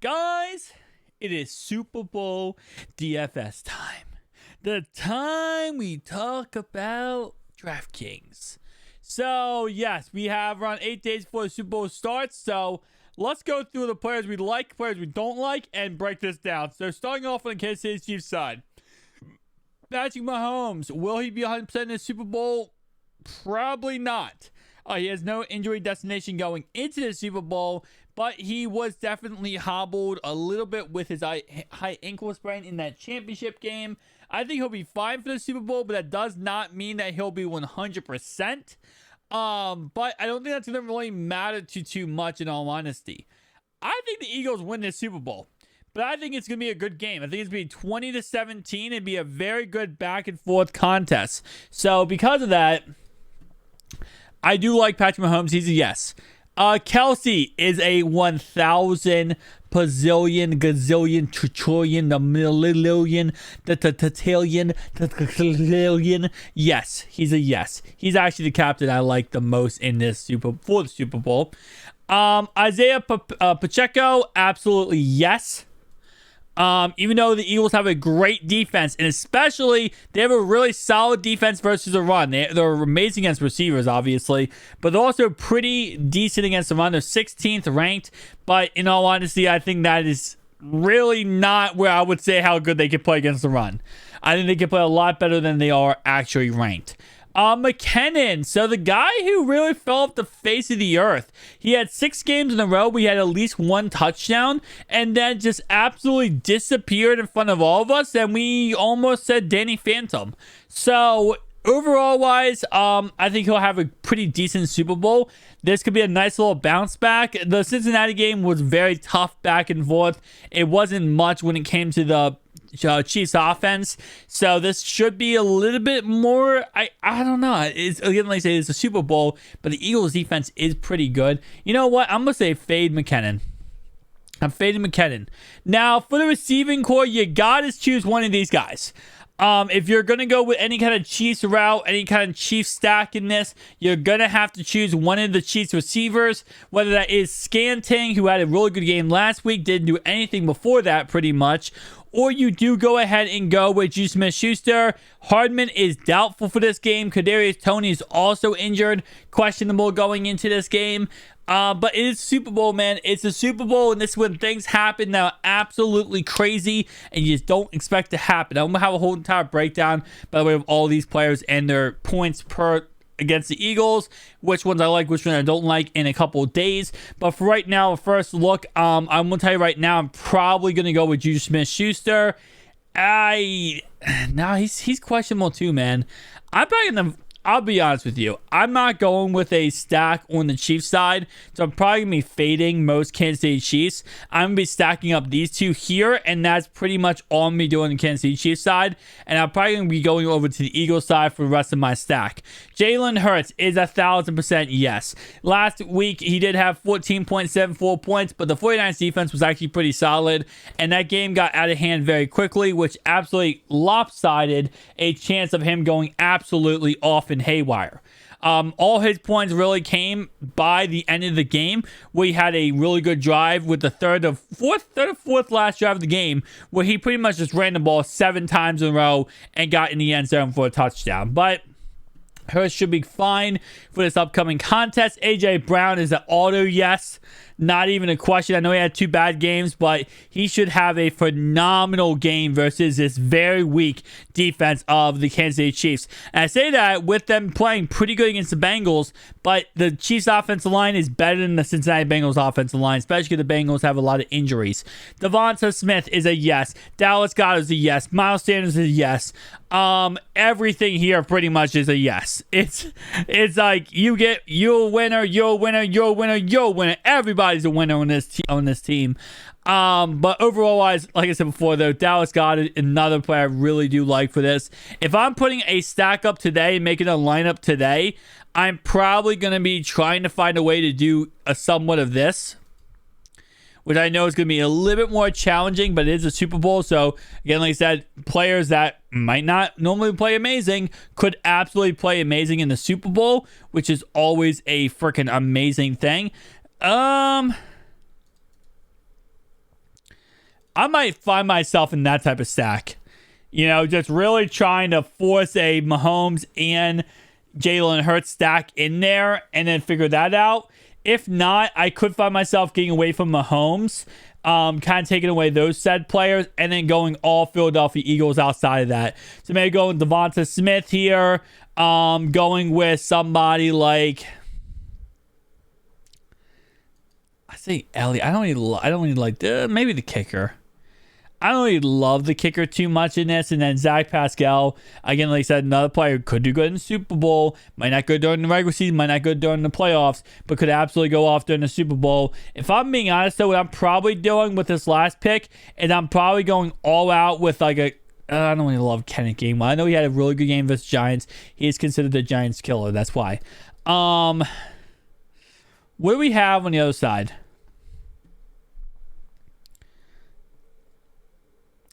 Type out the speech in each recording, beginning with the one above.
Guys, it is Super Bowl DFS time. The time we talk about Draftkings. So, yes, we have around 8 days before the Super Bowl starts. So, let's go through the players we like, players we don't like, and break this down. So, starting off on the Kansas City Chiefs side. Patrick Mahomes, will he be 100% in the Super Bowl? Probably not. He has no injury destination going into the Super Bowl, but he was definitely hobbled a little bit with his high ankle sprain in that championship game. I think he'll be fine for the Super Bowl, but that does not mean that he'll be 100%. But I don't think that's going to really matter too much, in all honesty. I think the Eagles win this Super Bowl, but I think it's going to be a good game. I think it's going to be 20-17 and be a very good back and forth contest. So because of that, I do like Patrick Mahomes. He's a yes. Kelsey is a 1,000 bazillion, gazillion, trillion, the million, the tatillion, the trillion. Yes, he's a yes. He's actually the captain I like the most in this Super Bowl. Isaiah Pacheco, absolutely yes. Even though the Eagles have a great defense, and especially they have a really solid defense versus the run. They're amazing against receivers, obviously, but they're also pretty decent against the run. They're 16th ranked, but in all honesty, I think that is really not where I would say how good they can play against the run. I think they can play a lot better than they are actually ranked. McKinnon, so the guy who really fell off the face of the earth. He had 6 games in a row. We had at least 1 touchdown, and then just absolutely disappeared in front of all of us, and we almost said Danny Phantom. So overall wise, I think he'll have a pretty decent Super Bowl. This could be a nice little bounce back. The Cincinnati game was very tough back and forth. It wasn't much when it came to the Chiefs offense, so this should be a little bit more. I don't know. It's again, like I say, it's a Super Bowl, but the Eagles defense is pretty good. You know what? I'm gonna say fade McKinnon. I'm fading McKinnon. Now for the receiving core, you gotta choose one of these guys. If you're going to go with any kind of Chiefs route, any kind of Chiefs stack in this, you're going to have to choose one of the Chiefs receivers, whether that is Scanting, who had a really good game last week, didn't do anything before that pretty much, or you do go ahead and go with Juice Smith-Schuster. Hardman is doubtful for this game. KADARIUS Toney is also injured, questionable going into this game. But it is Super Bowl, man. It's a Super Bowl, and this is when things happen that are absolutely crazy, and you just don't expect to happen. I'm going to have a whole entire breakdown, by the way, of all these players and their points per against the Eagles, which ones I like, which ones I don't like in a couple of days. But for right now, first look, I'm going to tell you right now, I'm probably going to go with Juju Smith-Schuster. He's questionable too, man. I'm probably going to, I'll be honest with you, I'm not going with a stack on the Chiefs side, so I'm probably going to be fading most Kansas City Chiefs. I'm going to be stacking up these two here, and that's pretty much all I'm going to be doing on the Kansas City Chiefs side, and I'm probably going to be going over to the Eagles side for the rest of my stack. Jalen Hurts is 1,000% yes. Last week, he did have 14.74 points, but the 49ers defense was actually pretty solid, and that game got out of hand very quickly, which absolutely lopsided a chance of him going absolutely off and haywire. All his points really came by the end of the game, where he had a really good drive with the third or fourth last drive of the game, where he pretty much just ran the ball 7 times in a row and got in the end zone for a touchdown. But Hurts should be fine for this upcoming contest. AJ Brown is an auto yes. Not even a question. I know he had 2 bad games, but he should have a phenomenal game versus this very weak defense of the Kansas City Chiefs. And I say that with them playing pretty good against the Bengals, but the Chiefs offensive line is better than the Cincinnati Bengals offensive line, especially because the Bengals have a lot of injuries. Devonta Smith is a yes. Dallas Goedert is a yes. Miles Sanders is a yes. Everything here pretty much is a yes. It's like you're a winner, you're a winner, you're a winner, you're a winner. Everybody's a winner on this team. But overall wise, like I said before though, Dallas Goedert, another player I really do like for this. If I'm putting a stack up today, making a lineup today, I'm probably going to be trying to find a way to do a somewhat of this, which I know is going to be a little bit more challenging, but it is a Super Bowl. So, again, like I said, players that might not normally play amazing could absolutely play amazing in the Super Bowl, which is always a freaking amazing thing. I might find myself in that type of stack. You know, just really trying to force a Mahomes and Jalen Hurts stack in there and then figure that out. If not, I could find myself getting away from Mahomes, kind of taking away those said players, and then going all Philadelphia Eagles outside of that. So maybe going Devonta Smith here, going with somebody like, I say Elliott. I don't really like maybe the kicker. I don't really love the kicker too much in this. And then Zach Pascal, again, like I said, another player who could do good in the Super Bowl. Might not go during the regular season, might not go during the playoffs, but could absolutely go off during the Super Bowl. If I'm being honest, though, what I'm probably doing with this last pick is I'm probably going all out with like a, I don't really love Kenneth Gainwell. I know he had a really good game versus Giants. He is considered the Giants killer. That's why. What do we have on the other side?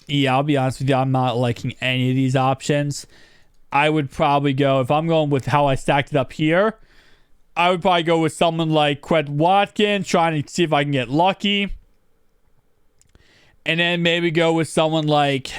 Yeah, I'll be honest with you. I'm not liking any of these options. I would probably go, if I'm going with how I stacked it up here, I would probably go with someone like Quez Watkins, trying to see if I can get lucky. And then maybe go with someone like,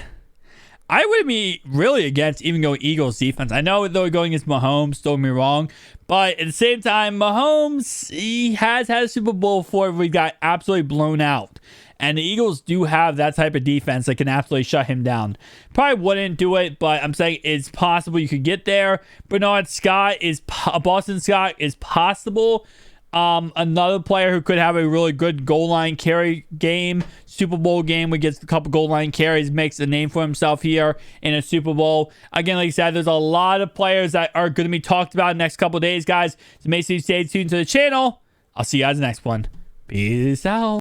I would be really against even going Eagles defense. I know they're going against Mahomes, don't get me wrong. But at the same time, Mahomes, he has had a Super Bowl before where he got absolutely blown out. And the Eagles do have that type of defense that can absolutely shut him down. Probably wouldn't do it, but I'm saying it's possible you could get there. Bernard Scott is, Boston Scott is possible. Another player who could have a really good goal line carry game, Super Bowl game, where he gets a couple goal line carries, makes a name for himself here in a Super Bowl. Again, like I said, there's a lot of players that are going to be talked about in the next couple of days, guys. So make sure you stay tuned to the channel. I'll see you guys in the next one. Peace out.